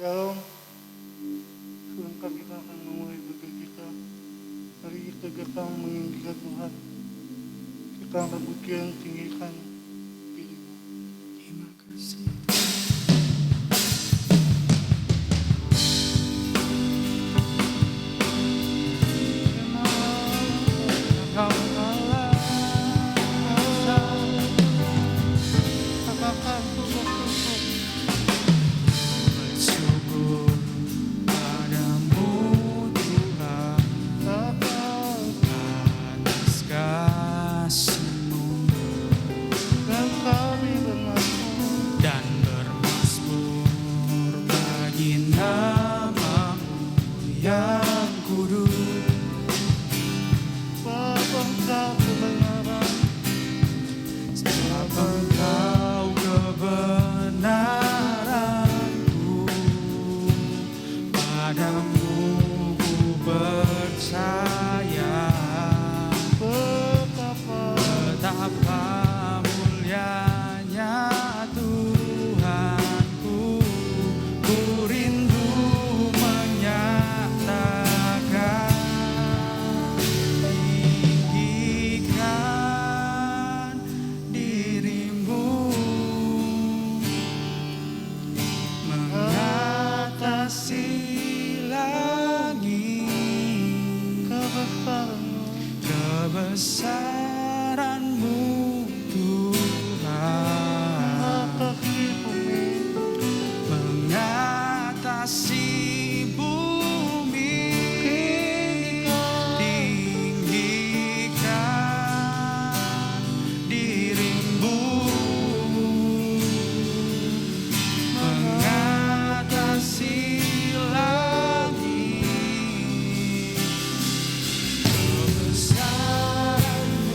Shalom, sebentar kita akan memulai ibadah kita. Mari kita datang meninggikan Tuhan. Kita angkat pujian, tinggikan dirimu. Terima kasih. Bersyukur padamu Tuhan atas kasih-Mu dan bermasmur bagi nama-Mu yang kudus. Sebab Engkau kebenaranku, padamu ku percaya. Betapa mulianya Tuhanku, ku rindu menyatakan, tinggikan dirimu mengatasi langit. Kebesaran-Mu Tuhan mengatasi bumi. Tinggikan dirimu mengatasi langit. Kebesaran-Mu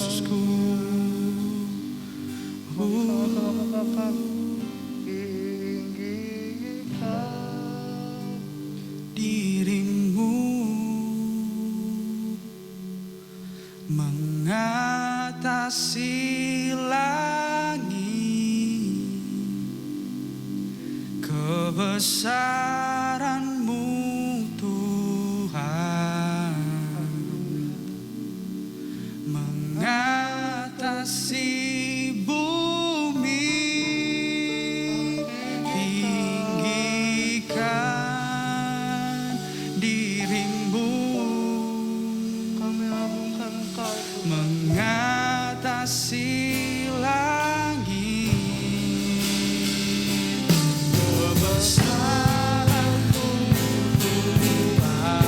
Yesusku. Mari sama-sama katakan, tinggikan Dirimu mengatasi langit, kebesaran-Mu Tuhan mengatasi bumi. Tinggikan dirimu kami agungkan Engkau Tuhan. mengatasi langit, kebesaran-Mu Tuhan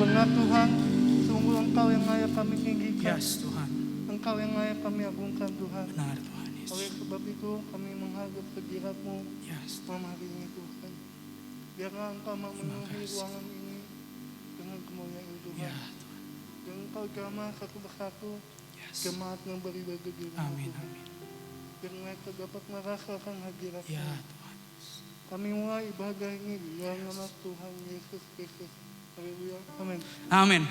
Benar Tuhan, sungguh Engkau yang layak kami tinggikan. Yes Tuhan, Engkau yang layak kami agungkan Tuhan. benar Tuhan Yesus. Oleh sebab itu kami menghadap hadirat-Mu Yes malam hari ini Tuhan. Biarlah Engkau memenuhi kasih. ruangan ini dengan kemuliaan Tuhan. Ya Dan Engkau jamah satu persatu yes. jemaat yang beribadah di rumah Amin Tuhan. amin. Biar mereka dapat merasakan hadirat-Mu. Ya Tuhan. Kami mulai ibadah ini di dalam nama Tuhan Yesus Kristus. Haleluya. Amin. Amin.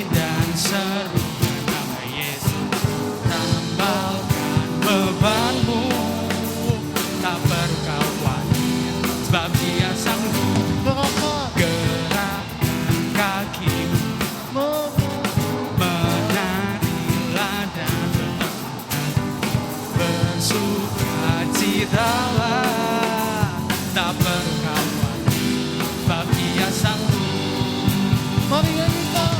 Dan serukan nama Yesus, tambalkan bebanmu, tak perlu kau khawatir, sebab Dia sanggup. Gerakkan kakimu, menarilah dan bersukacitalah, tak perlu kau khawatir, sebab Dia sanggup. Mari nyanyikan.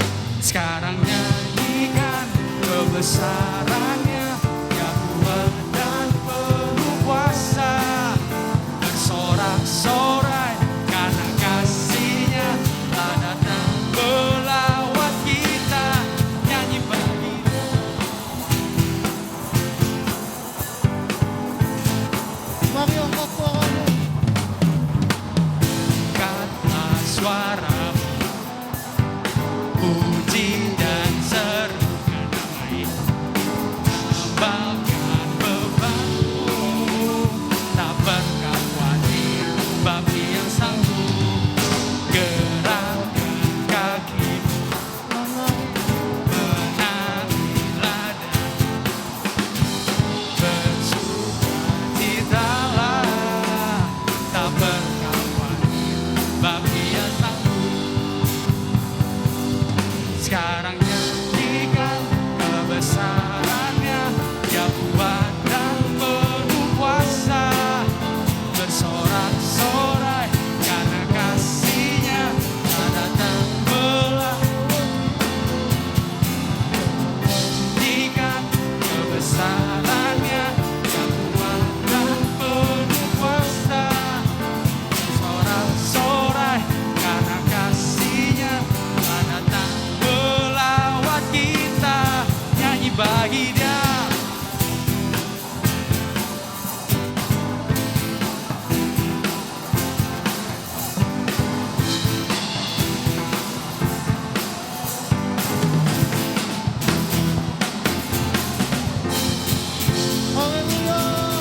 Sekarang nyanyikan kebesarannya, yang kuat dan penuh kuasa. Bersorak-sorai karena kasih-Nya telah datang melawat kita. Nyanyi bagi Mari angkat suaramu. kata suara, puji dan serukan nama Yesus. Tambalkan bebanmu, tak perlu kau khawatir, sebab Dia sanggup. Gerakkan kakimu, menarilah dan bersukacitalah, tak perlu kau khawatir, sebab Dia sanggup.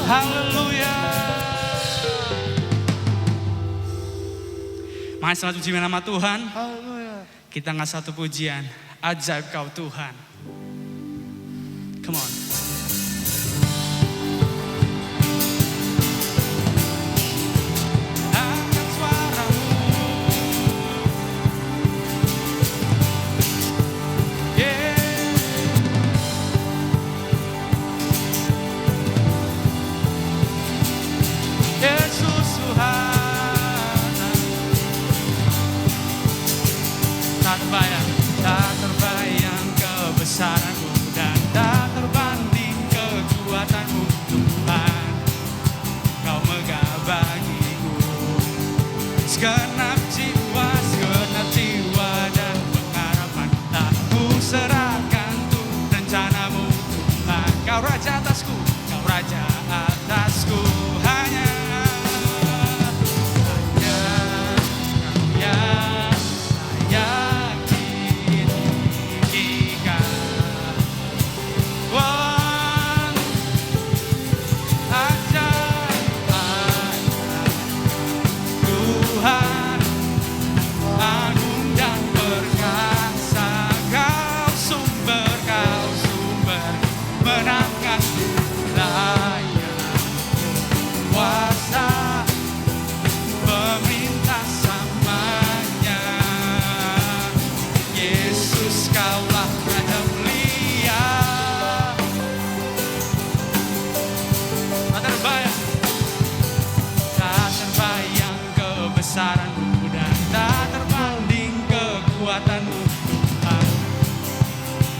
Haleluya. Mari selamat puji nama Tuhan. Haleluya. Kita nggak satu pujian. Ajaib kau Tuhan. Come on. Angkat suaramu. Yeah. Yesus Tuhan. Tak terbayang kebesaran-Mu dan tak terbanding kekuatan-Mu Tuhan. Kau megah bagiku segenap jiwa dan pengharapan. Tak ku serahkan tuh rencana-Mu Tuhan. Kau Raja atasku, Kau Raja atasku. Hanya kebesaran-Mu dan tak terbanding kekuatan-Mu Tuhan.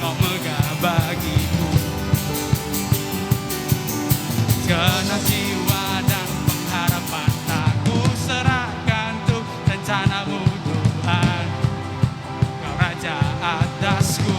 Kau megah bagiku segenap jiwa dan pengharapan. Tak ku serahkan tuh rencana-Mu Tuhan. Kau Raja atasku.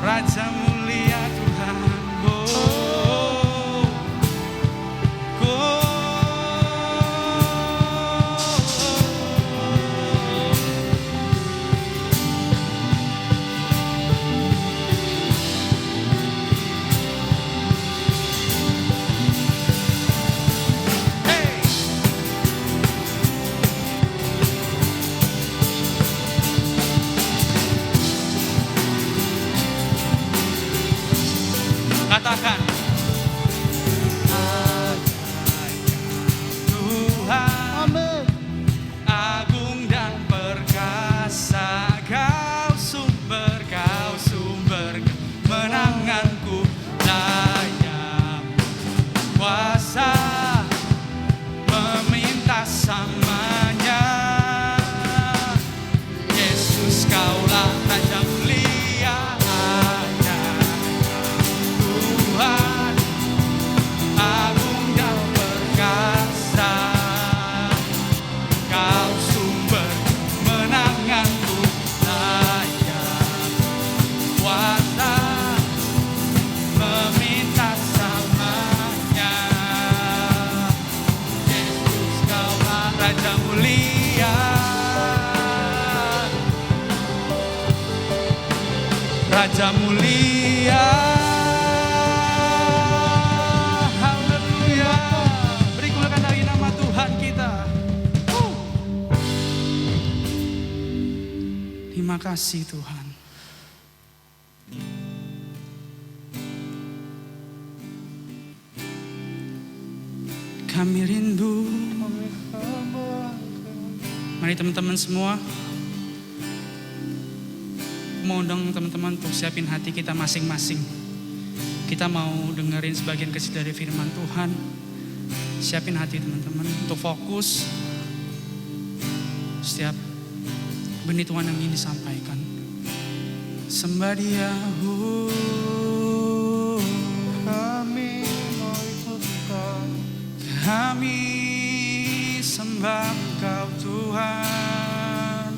Raja mulia Tuhan. Katakan Tuhan, Amin. agung dan perkasa. Kau sumber kemenanganku. Layak kuasa meminta samanya. Yesus Kaulah Raja mulia. Tuhan, agung dan perkasa. Kau sumber kemenanganku. Layak kuasa meminta samanya. Yesus Kaulah Raja mulia. Raja mulia. Terima kasih Tuhan. Kami rindu. Mari teman-teman semua. Mau undang teman-teman untuk siapin hati kita masing-masing. Kita mau dengerin sebagian kecil dari firman Tuhan. Siapin hati teman-teman untuk fokus setiap benih Tuhan yang ingin disampaikan. Sembah Dia, Kami mau ikut Engkau. kami sembah Engkau Tuhan.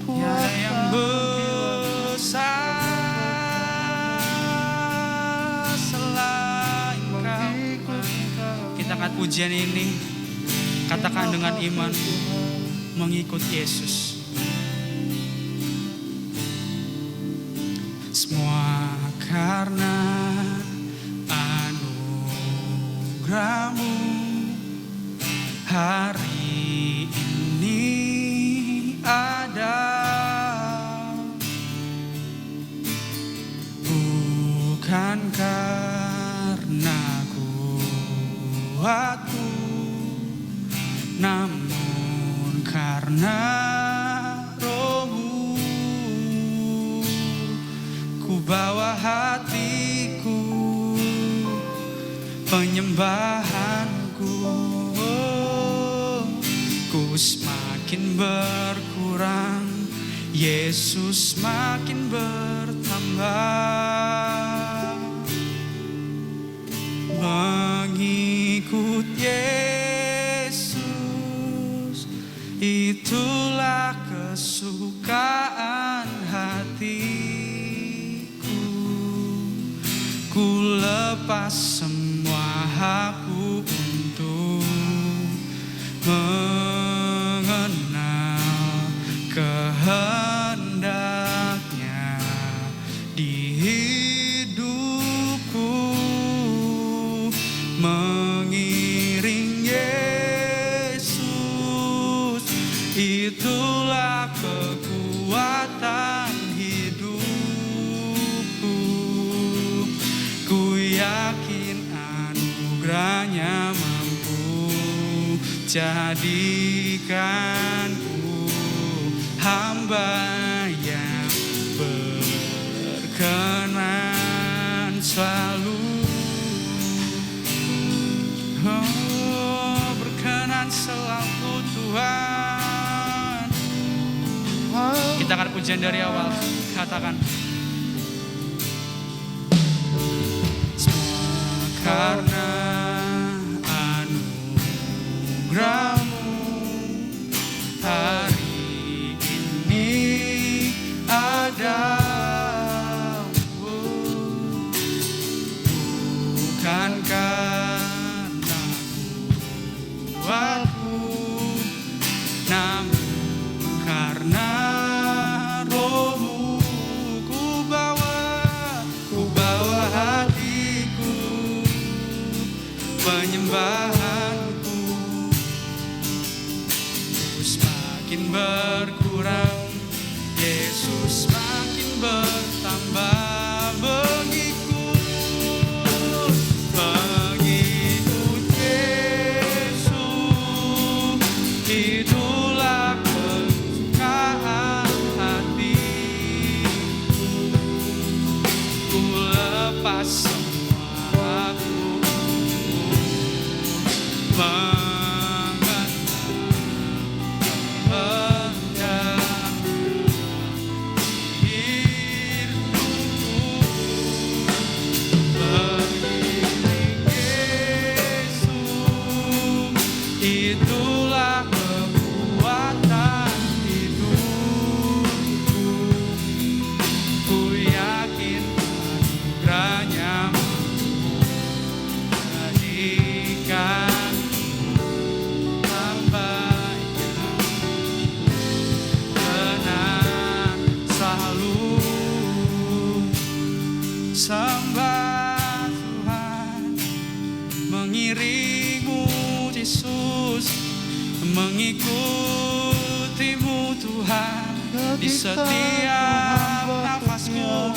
Tiada yang besar selain Kau. Kita angkat pujian ini, katakan dengan iman, mengikut Yesus. Semua karena anugerah-Mu hari ini ada. Bukan karena kuatku, namun karena Roh-Mu. Ku bawa hatiku, penyembahanku, ku semakin berkurang, Yesus makin bertambah. Mengikut Yesus, itulah kesukaan hatiku. Ku lepas semua hakku untuk mengenal kehendaknya di hidupku. Mengiring Yesus, itulah kekuatan hidupku. Ku yakin anugerah-Nya mampu jadikanku hamba yang berkenan selalu. Oh, berkenan selalu Tuhan. Kita akan pujian dari awal, katakan. Semua karena anugerah-Mu hari ini ada. Bukan karena kuatku, namun karena Roh-Mu. Ku bawa hatiku, penyembahanku, ku semakin berkurang, Yesus makin bertambah. Mengikut Yesus, itulah kesukaan hatiku. Ku lepas semua aku mengenal kehendak hidupku. Mengiring Yesus, itulah kekuatan hidupku. Ku yakin anugerah-Nya mampu jadikan hamba yang benar selalu. Sembah Tuhan, mengiring-Mu Yesus, mengikuti-Mu Tuhan di setiap nafasku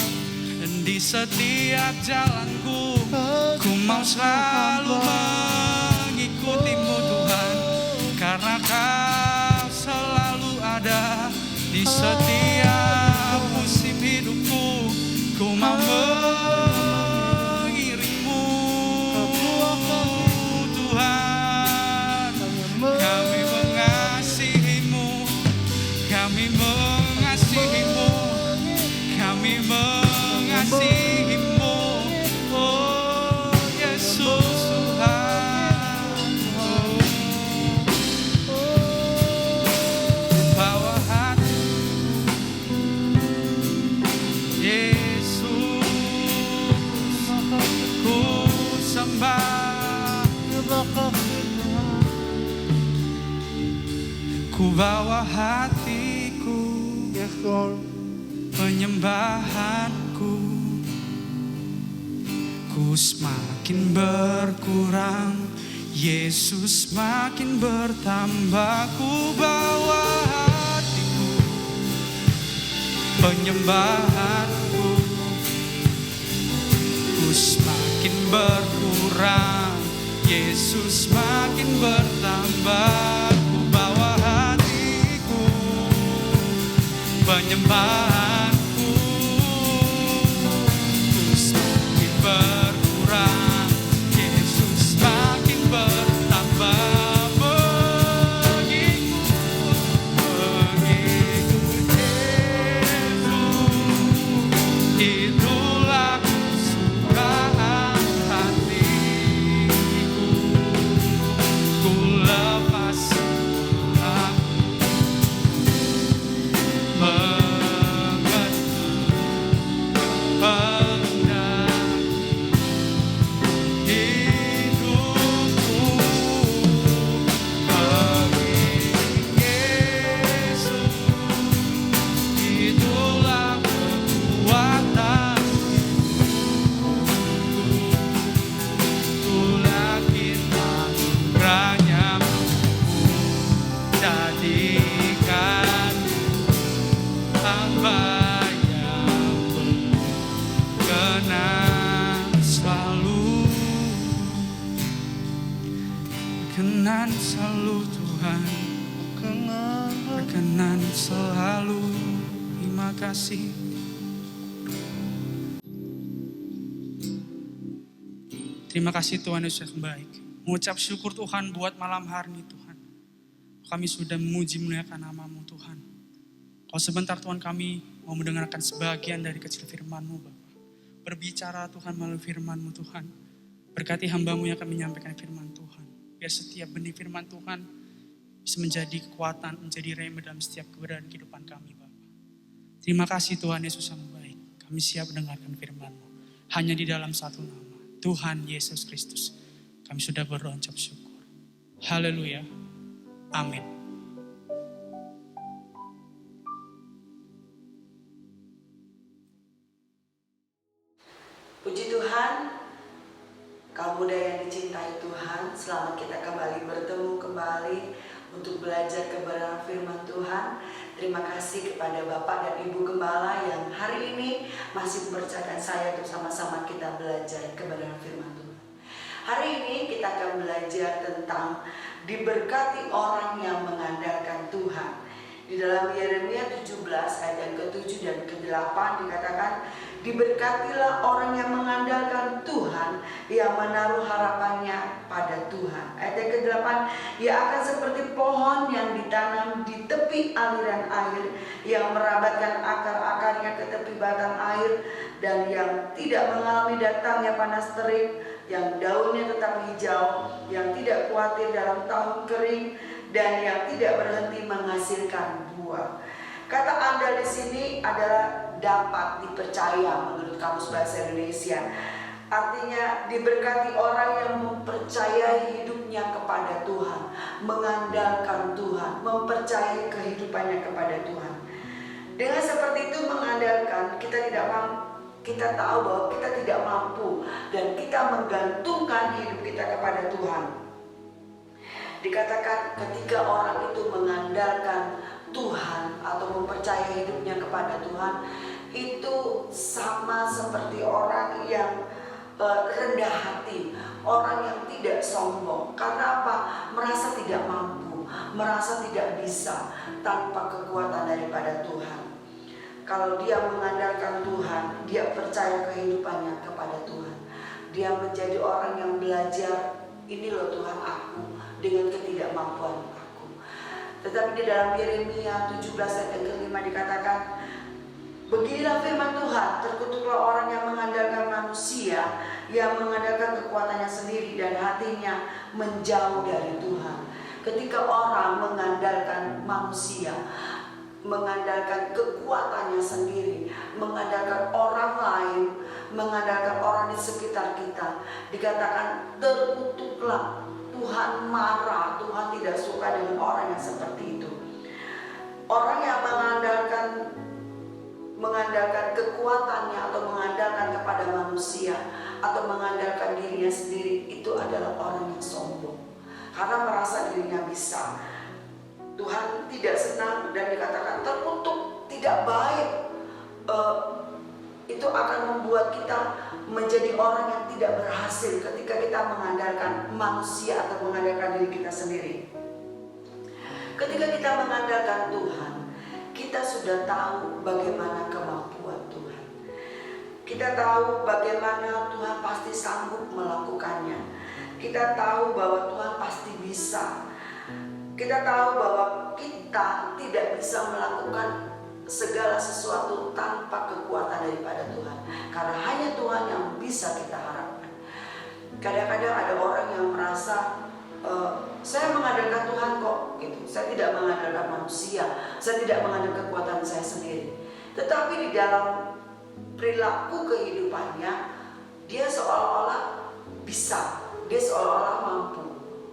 dan di setiap jalanku. Ku mau selalu mengikuti-Mu Tuhan, karena Kau selalu ada di setiap musim hidupku. Ku mau mengiring-Mu. Terima kasih Tuhan. Ku bawa hatiku, Yes Lord. penyembahanku, ku semakin berkurang, Yesus makin bertambah. Ku bawa hatiku, penyembahanku, ku semakin berkurang, Yesus makin bertambah. Ku bawa hatiku, penyembahanku, ku semakin berkurang, Yesus makin bertambah. Mengikut Yesus, itulah kesukaan hatiku. Ku lepas semua, jadikan hamba yang berkenan selalu, berkenan selalu Tuhan, berkenan selalu. Terima kasih. Terima kasih Tuhan Yesus yang baik. Mengucap syukur Tuhan buat malam hari ini Tuhan. Kami sudah memuji memuliakan nama-Mu Tuhan. Kalau sebentar Tuhan kami mau mendengarkan sebagian dari kecil firman-Mu Bapa. Berbicara Tuhan melalui firman-Mu Tuhan. Berkati hamba-Mu yang akan menyampaikan firman Tuhan. Biar setiap benih firman Tuhan bisa menjadi kekuatan, menjadi rema dalam setiap keberadaan kehidupan kami Bapa. Terima kasih Tuhan Yesus yang baik. Kami siap mendengarkan firman-Mu. Hanya di dalam satu nama, Tuhan Yesus Kristus. Kami sudah berdoa ucap syukur. Haleluya. Amin. Puji Tuhan, kaum muda yang dicintai Tuhan, selamat kita kembali bertemu kembali untuk belajar kebenaran firman Tuhan. Terima kasih kepada Bapak dan Ibu Gembala yang hari ini masih mempercayakan saya untuk sama-sama kita belajar kebenaran firman Tuhan. Hari ini kita akan belajar tentang diberkati orang yang mengandalkan Tuhan. Di dalam Yeremia 17 ayat yang ke-7 dan ke-8 dikatakan, diberkatilah orang yang mengandalkan Tuhan, yang menaruh harapannya pada Tuhan. Ayat yang ke-8, ia akan seperti pohon yang ditanam di tepi aliran air, yang merabatkan akar-akarnya ke tepi batang air, dan yang tidak mengalami datangnya panas terik, yang daunnya tetap hijau, yang tidak khawatir dalam tahun kering, dan yang tidak berhenti menghasilkan buah. Kata andal di sini adalah dapat dipercaya menurut Kamus Bahasa Indonesia. Artinya diberkati orang yang mempercayai hidupnya kepada Tuhan, mengandalkan Tuhan, mempercayai kehidupannya kepada Tuhan. Dengan seperti itu mengandalkan, kita tahu bahwa kita tidak mampu dan kita menggantungkan hidup kita kepada Tuhan. Dikatakan ketika orang itu mengandalkan Tuhan atau mempercayai hidupnya kepada Tuhan, itu sama seperti orang yang rendah hati, orang yang tidak sombong. Karena apa? Merasa tidak mampu, merasa tidak bisa tanpa kekuatan daripada Tuhan. Kalau dia mengandalkan Tuhan, dia percaya kehidupannya kepada Tuhan. Dia menjadi orang yang belajar, ini loh Tuhan aku, dengan ketidakmampuan aku. Tetapi di dalam Yeremia 17 ayat ke-5 dikatakan, beginilah firman Tuhan, terkutuklah orang yang mengandalkan manusia, yang mengandalkan kekuatannya sendiri dan hatinya menjauh dari Tuhan. Ketika orang mengandalkan manusia, mengandalkan kekuatannya sendiri, mengandalkan orang lain, mengandalkan orang di sekitar kita, dikatakan terkutuklah Tuhan marah, Tuhan tidak suka dengan orang yang seperti itu. Orang yang mengandalkan kekuatannya atau mengandalkan kepada manusia atau mengandalkan dirinya sendiri, itu adalah orang yang sombong karena merasa dirinya bisa. Tuhan tidak senang dan dikatakan terkutuk, tidak baik. Itu akan membuat kita menjadi orang yang tidak berhasil ketika kita mengandalkan manusia atau mengandalkan diri kita sendiri. Ketika kita mengandalkan Tuhan, kita sudah tahu bagaimana kemampuan Tuhan. Kita tahu bagaimana Tuhan pasti sanggup melakukannya. Kita tahu bahwa Tuhan pasti bisa. Kita tahu bahwa kita tidak bisa melakukan segala sesuatu tanpa kekuatan daripada Tuhan. Karena hanya Tuhan yang bisa kita harapkan. Kadang-kadang ada orang yang merasa saya mengandalkan Tuhan kok gitu. Saya tidak mengandalkan manusia, saya tidak mengandalkan kekuatan saya sendiri. Tetapi di dalam perilaku kehidupannya, dia seolah-olah bisa, dia seolah-olah mampu.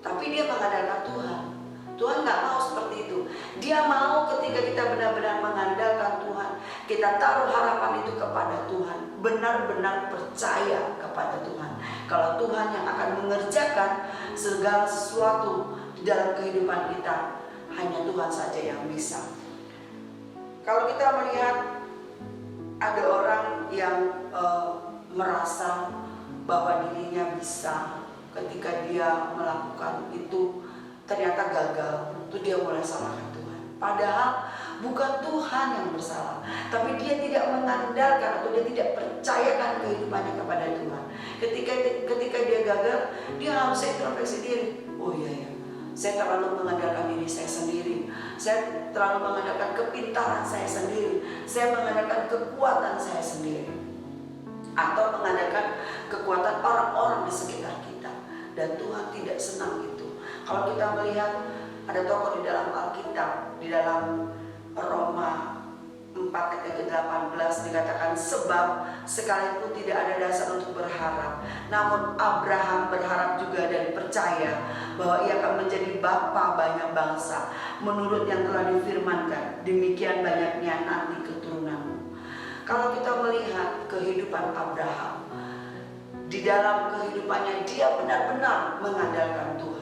Tapi dia mengandalkan Tuhan. Tuhan gak mau seperti itu. Dia mau ketika kita benar-benar mengandalkan Tuhan, kita taruh harapan itu kepada Tuhan, benar-benar percaya kepada Tuhan. Kalau Tuhan yang akan mengerjakan segala sesuatu di dalam kehidupan kita, hanya Tuhan saja yang bisa. Kalau kita melihat ada orang yang merasa bahwa dirinya bisa, ketika dia melakukan itu ternyata gagal, itu dia mulai salahkan Tuhan. Padahal bukan Tuhan yang bersalah, tapi dia tidak mengandalkan atau dia tidak percayakan kehidupannya kepada Tuhan. Ketika dia gagal, dia harus introspeksi diri. Oh iya ya, saya terlalu mengandalkan diri saya sendiri, saya terlalu mengandalkan kepintaran saya sendiri, saya mengandalkan kekuatan saya sendiri, atau mengandalkan kekuatan orang-orang di sekitar kita. Dan Tuhan tidak senang itu. Kalau kita melihat ada tokoh di dalam Alkitab, di dalam Roma 4 ayat 18 dikatakan, sebab sekalipun tidak ada dasar untuk berharap, namun Abraham berharap juga dan percaya bahwa ia akan menjadi bapa banyak bangsa, menurut yang telah difirmankan, demikian banyaknya nanti keturunanmu. Kalau kita melihat kehidupan Abraham, di dalam kehidupannya dia benar-benar mengandalkan Tuhan.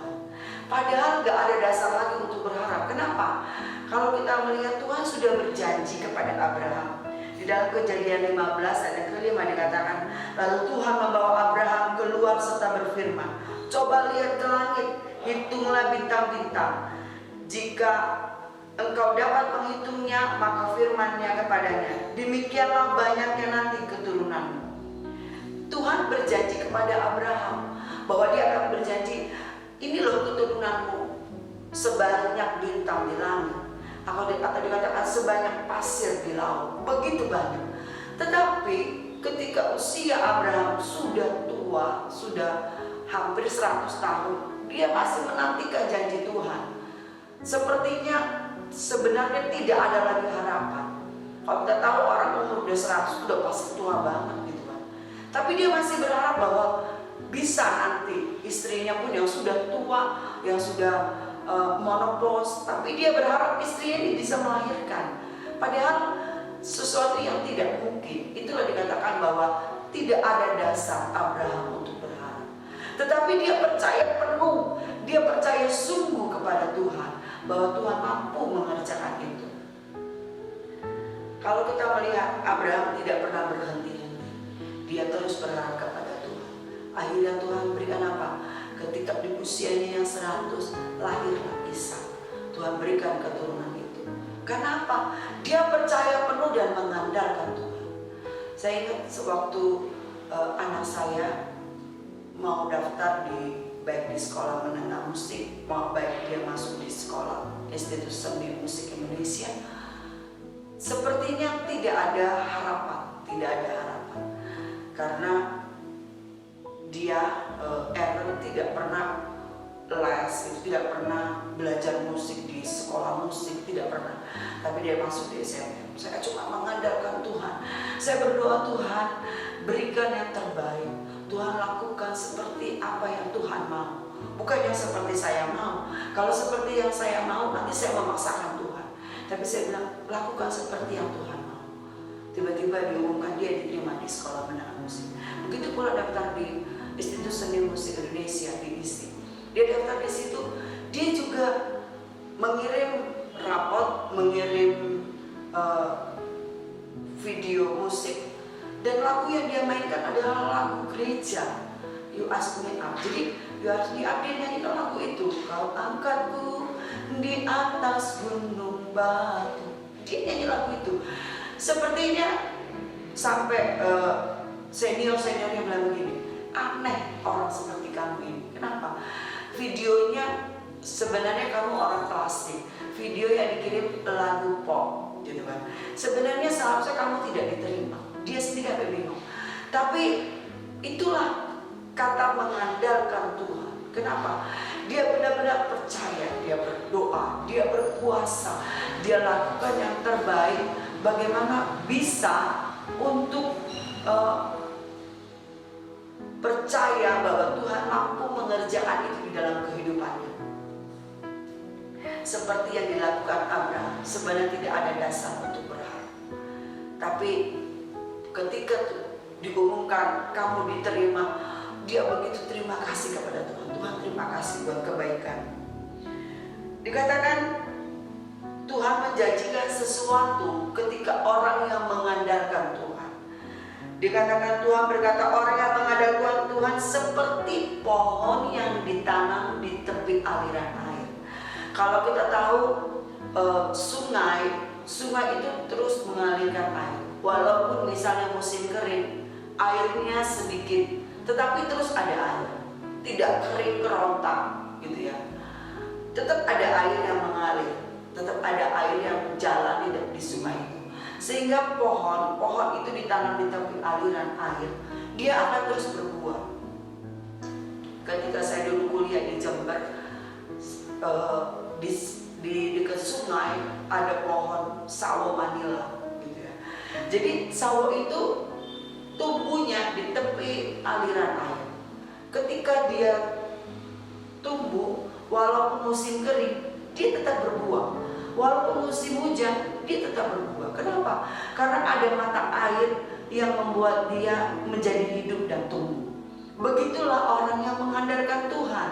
Padahal gak ada dasar lagi untuk berharap. Kenapa? Kalau kita melihat Tuhan sudah berjanji kepada Abraham. Di dalam Kejadian 15 ayat ke-5 dikatakan, lalu Tuhan membawa Abraham keluar serta berfirman, coba lihat ke langit, hitunglah bintang-bintang. Jika engkau dapat menghitungnya, maka firman-Nya kepadanya, demikianlah banyaknya nanti keturunanmu. Tuhan berjanji kepada Abraham bahwa dia akan berjanji, ini loh keturunanmu sebanyak bintang di langit, atau dikatakan sebanyak pasir di laut, begitu banyak. Tetapi ketika usia Abraham sudah tua, sudah hampir 100 tahun, dia masih menantikan janji Tuhan. Sepertinya sebenarnya tidak ada lagi harapan. Kalau kita tahu orang umur udah 100 udah pasti tua banget gitu kan. Tapi dia masih berharap bahwa bisa nanti istrinya pun yang sudah tua, yang sudah monopause, tapi dia berharap istrinya ini bisa melahirkan. Padahal sesuatu yang tidak mungkin. Itulah dikatakan bahwa tidak ada dasar Abraham untuk berharap. Tetapi dia percaya penuh, dia percaya sungguh kepada Tuhan bahwa Tuhan mampu mengerjakan itu. Kalau kita melihat Abraham tidak pernah berhenti-henti, dia terus berharap kepada Tuhan. Akhirnya Tuhan berikan apa? Ketika di usianya yang 100 lahirlah Ishak. Tuhan berikan keturunan itu. Kenapa? Dia percaya penuh dan mengandalkan Tuhan. Saya ingat sewaktu anak saya mau daftar baik di sekolah menengah musik, mau baik dia masuk di sekolah Institut Seni Musik Indonesia, sepertinya tidak ada harapan, karena dia Aaron tidak pernah les, tidak pernah belajar musik di sekolah musik, tidak pernah. Tapi dia masuk di SMM. Saya cuma mengandalkan Tuhan. Saya berdoa, Tuhan berikan yang terbaik. Tuhan lakukan seperti apa yang Tuhan mau. bukan yang seperti saya mau. Kalau seperti yang saya mau, nanti saya memaksakan Tuhan. Tapi saya bilang, lakukan seperti yang Tuhan mau. Tiba-tiba diumumkan dia diterima di sekolah menengah musik. Begitu pula daftar di Institut Seni Musik Indonesia di ISI. Dia daftar di situ, dia juga mengirim rapot, mengirim video musik, dan lagu yang dia mainkan adalah lagu gereja, You Ask Me Up. Jadi You Ask Me Up, dia nyanyikan lagu itu, kau angkatku di atas gunung batu. Dia nyanyi lagu itu. Sepertinya sampai senior-seniornya bilang begini, aneh orang seperti kamu ini. Kenapa? Videonya sebenarnya kamu orang klasik, video yang dikirim lagu pop, gitu kan. Sebenarnya seharusnya kamu tidak diterima. Dia sendiri agak bingung. Tapi itulah kata mengandalkan Tuhan. Kenapa? Dia benar-benar percaya, dia berdoa, dia berpuasa, dia lakukan yang terbaik. Bagaimana bisa untuk percaya bahwa Tuhan mampu mengerjakan itu di dalam kehidupannya. Seperti yang dilakukan Abraham, sebenarnya tidak ada dasar untuk berharap. Tapi ketika diumumkan kamu diterima, dia begitu terima kasih kepada Tuhan. Tuhan, terima kasih buat kebaikan. Dikatakan Tuhan menjanjikan sesuatu ketika orang yang mengandalkan Tuhan. Dikatakan Tuhan berkata, orang yang mengandalkan Tuhan seperti pohon yang ditanam di tepi aliran air. Kalau kita tahu sungai itu terus mengalirkan air. Walaupun misalnya musim kering, airnya sedikit, tetapi terus ada air. Tidak kering kerontang, gitu ya. Tetap ada air yang mengalir, tetap ada air yang jalan di sungai itu. Sehingga pohon itu ditanam di tepi aliran air, dia akan terus berbuah. Ketika saya dulu kuliah di Jember, di dekat sungai ada pohon sawo Manila, gitu ya. Jadi sawo itu tumbuhnya di tepi aliran air. Ketika dia tumbuh, walaupun musim kering, dia tetap berbuah. Walaupun musim hujan, dia tetap berbuah. Kenapa? Karena ada mata air yang membuat dia menjadi hidup dan tumbuh. Begitulah orang yang mengandalkan Tuhan.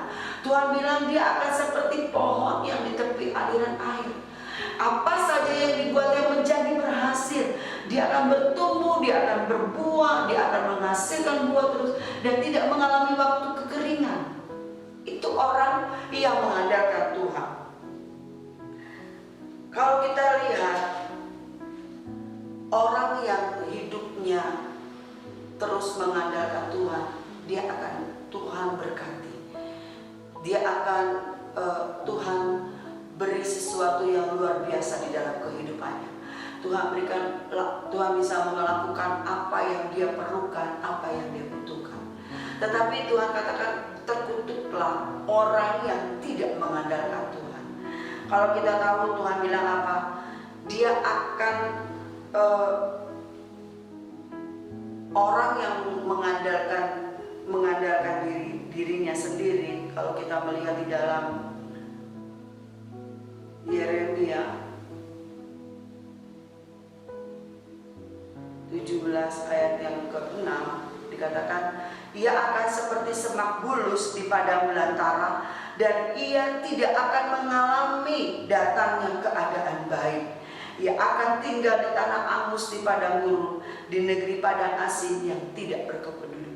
Tuhan bilang dia akan seperti pohon yang di tepi aliran air. Apa saja yang dibuatnya menjadi berhasil, dia akan bertumbuh, dia akan berbuah, dia akan menghasilkan buah terus, dan tidak mengalami waktu kekeringan. Itu orang yang mengandalkan Tuhan. Kalau kita lihat orang yang hidupnya terus mengandalkan Tuhan, dia akan Tuhan berkati. Dia akan Tuhan beri sesuatu yang luar biasa di dalam kehidupannya. Tuhan bisa melakukan apa yang dia perlukan, apa yang dia butuhkan. Tetapi Tuhan katakan, terkutuklah orang yang tidak mengandalkan Tuhan. Kalau kita tahu Tuhan bilang apa? Dia akan orang yang mengandalkan dirinya sendiri. Kalau kita melihat di dalam Yeremia 17 ayat yang ke-6 dikatakan, ia akan seperti semak bulus di padang belantara, dan ia tidak akan mengalami datangnya keadaan baik. Ia akan tinggal di tanah angus di padang gurun, di negeri padang asing yang tidak berpenduduk.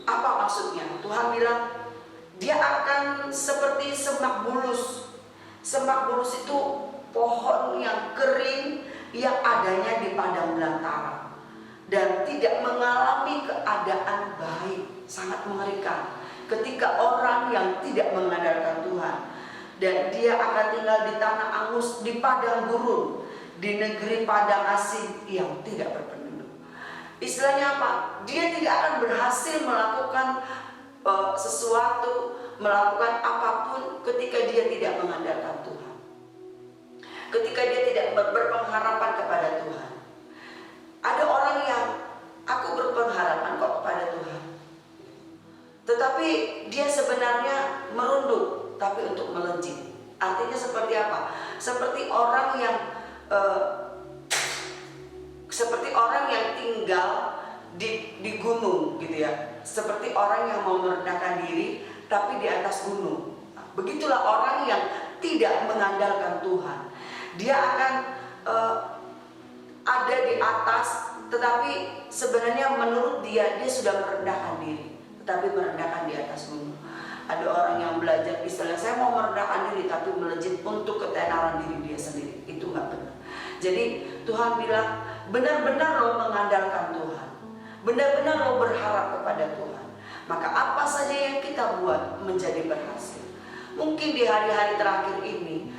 Apa maksudnya? Tuhan bilang dia akan seperti semak bulus. Semak bulus itu pohon yang kering yang adanya di padang belantara dan tidak mengalami keadaan baik. Sangat mengerikan ketika orang yang tidak mengandalkan Tuhan, dan dia akan tinggal di tanah angus, di padang gurun, di negeri padang asing yang tidak berpenduduk. Istilahnya apa? Dia tidak akan berhasil melakukan sesuatu, melakukan apapun ketika dia tidak mengandalkan Tuhan. Ketika dia tidak berpengharapan kepada Tuhan. Ada orang yang aku berpengharapan kok kepada Tuhan, tetapi dia sebenarnya merunduk, tapi untuk melejit. Artinya seperti apa? Seperti orang yang tinggal di gunung gitu ya. Seperti orang yang mau merendahkan diri tapi di atas gunung. Begitulah orang yang tidak mengandalkan Tuhan. Dia akan ada di atas, tetapi sebenarnya menurut dia sudah merendahkan diri, tetapi merendahkan di atas gunung. Ada orang yang belajar istilah, saya mau merendahkan diri tapi melejit untuk ketenaran diri dia sendiri. Itu nggak benar. Jadi Tuhan bilang, benar-benar lo mengandalkan Tuhan, benar-benar lo berharap kepada Tuhan, maka apa saja yang kita buat menjadi berhasil. Mungkin di hari-hari terakhir ini,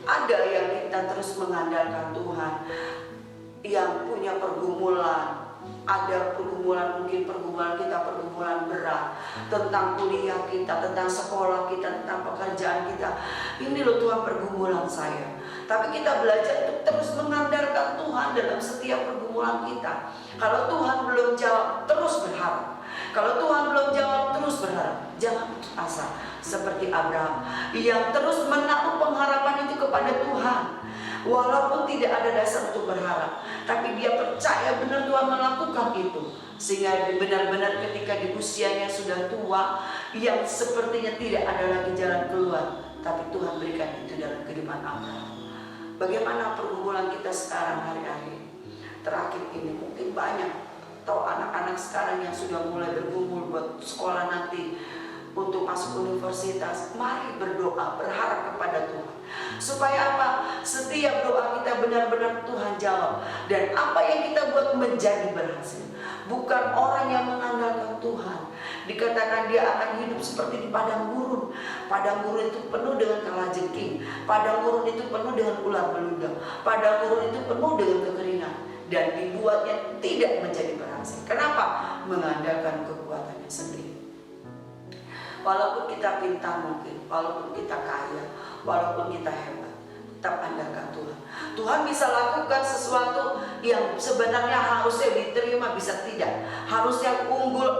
ada yang kita terus mengandalkan Tuhan, yang punya pergumulan. Ada pergumulan, mungkin pergumulan berat tentang kuliah kita, tentang sekolah kita, tentang pekerjaan kita. Ini loh Tuhan pergumulan saya. Tapi kita belajar untuk terus mengandalkan Tuhan dalam setiap pergumulan kita. Kalau Tuhan belum jawab, terus berharap. Kalau Tuhan belum jawab, terus berharap. Jangan putus asa seperti Abraham yang terus menaruh pengharapan itu kepada Tuhan. Walaupun tidak ada dasar untuk berharap, tapi dia percaya benar Tuhan melakukan itu. Sehingga benar-benar ketika di usianya sudah tua, yang sepertinya tidak ada lagi jalan keluar, tapi Tuhan berikan itu dalam kehidupan Abraham. Bagaimana pergumulan kita sekarang hari-hari terakhir ini? Mungkin banyak, atau anak-anak sekarang yang sudah mulai bergumul buat sekolah nanti, untuk masuk universitas. Mari berdoa, berharap kepada Tuhan. Supaya apa? Setiap doa kita benar-benar Tuhan jawab. Dan apa yang kita buat menjadi berhasil. Bukan orang yang mengandalkan Tuhan. Dikatakan dia akan hidup seperti di padang gurun. Padang gurun itu penuh dengan kalajengking. Padang gurun itu penuh dengan ular beludak. Padang gurun itu penuh dengan kekeringan. Dan dibuatnya tidak menjadi berhasil. Kenapa? Mengandalkan kekuatannya sendiri. Walaupun kita pintar mungkin, walaupun kita kaya, walaupun kita hebat, tetap andalkan Tuhan. Tuhan bisa lakukan sesuatu yang sebenarnya harusnya diterima, bisa tidak. Harusnya unggul,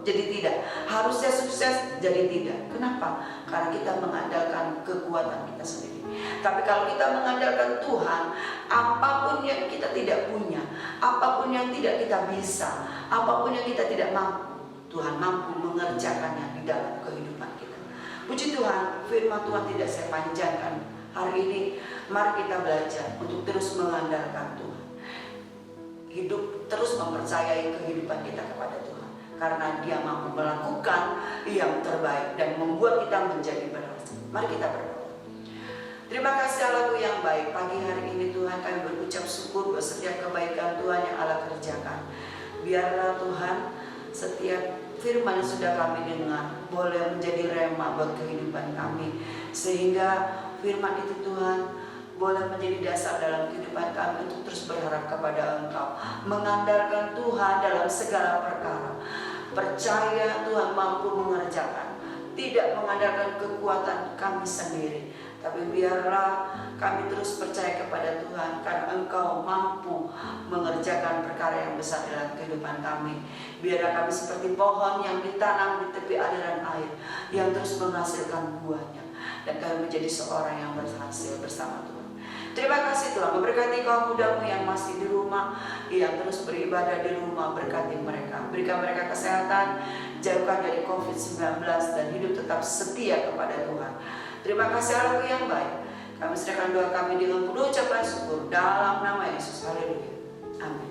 jadi tidak. Harusnya sukses, jadi tidak. Kenapa? Karena kita mengandalkan kekuatan kita sendiri. Tapi kalau kita mengandalkan Tuhan, apapun yang kita tidak punya, apapun yang tidak kita bisa, apapun yang kita tidak mampu, Tuhan mampu mengerjakannya di dalam kehidupan kita. Puji Tuhan, firman Tuhan tidak saya panjangkan. Hari ini mari kita belajar untuk terus mengandalkan Tuhan. Hidup terus mempercayai kehidupan kita kepada Tuhan. Karena Dia mampu melakukan yang terbaik dan membuat kita menjadi berhasil. Mari kita berdoa. Terima kasih Allahku yang baik. Pagi hari ini Tuhan kami berucap syukur buat setiap kebaikan Tuhan yang Allah kerjakan. Biarlah Tuhan setiap firman yang sudah kami dengar boleh menjadi rema buat kehidupan kami, sehingga firman itu Tuhan boleh menjadi dasar dalam kehidupan kami untuk terus berharap kepada Engkau, mengandalkan Tuhan dalam segala perkara, percaya Tuhan mampu mengerjakan, tidak mengandalkan kekuatan kami sendiri, tapi biarlah kami terus percaya kepada Tuhan karena Engkau mampu mengerjakan perkara yang besar dalam kehidupan kami. Biarlah kami seperti pohon yang ditanam di tepi aliran air yang terus menghasilkan buahnya, dan kami menjadi seorang yang berhasil bersama Tuhan. Terima kasih Tuhan, memberkati kaum mudamu yang masih di rumah, yang terus beribadah di rumah, berkati mereka, berikan mereka kesehatan, jauhkan dari COVID-19 dan hidup tetap setia kepada Tuhan. Terima kasih Allah yang baik. Kami serahkan doa kami dengan penuh ucapan syukur dalam nama Yesus. Haleluya. Amin.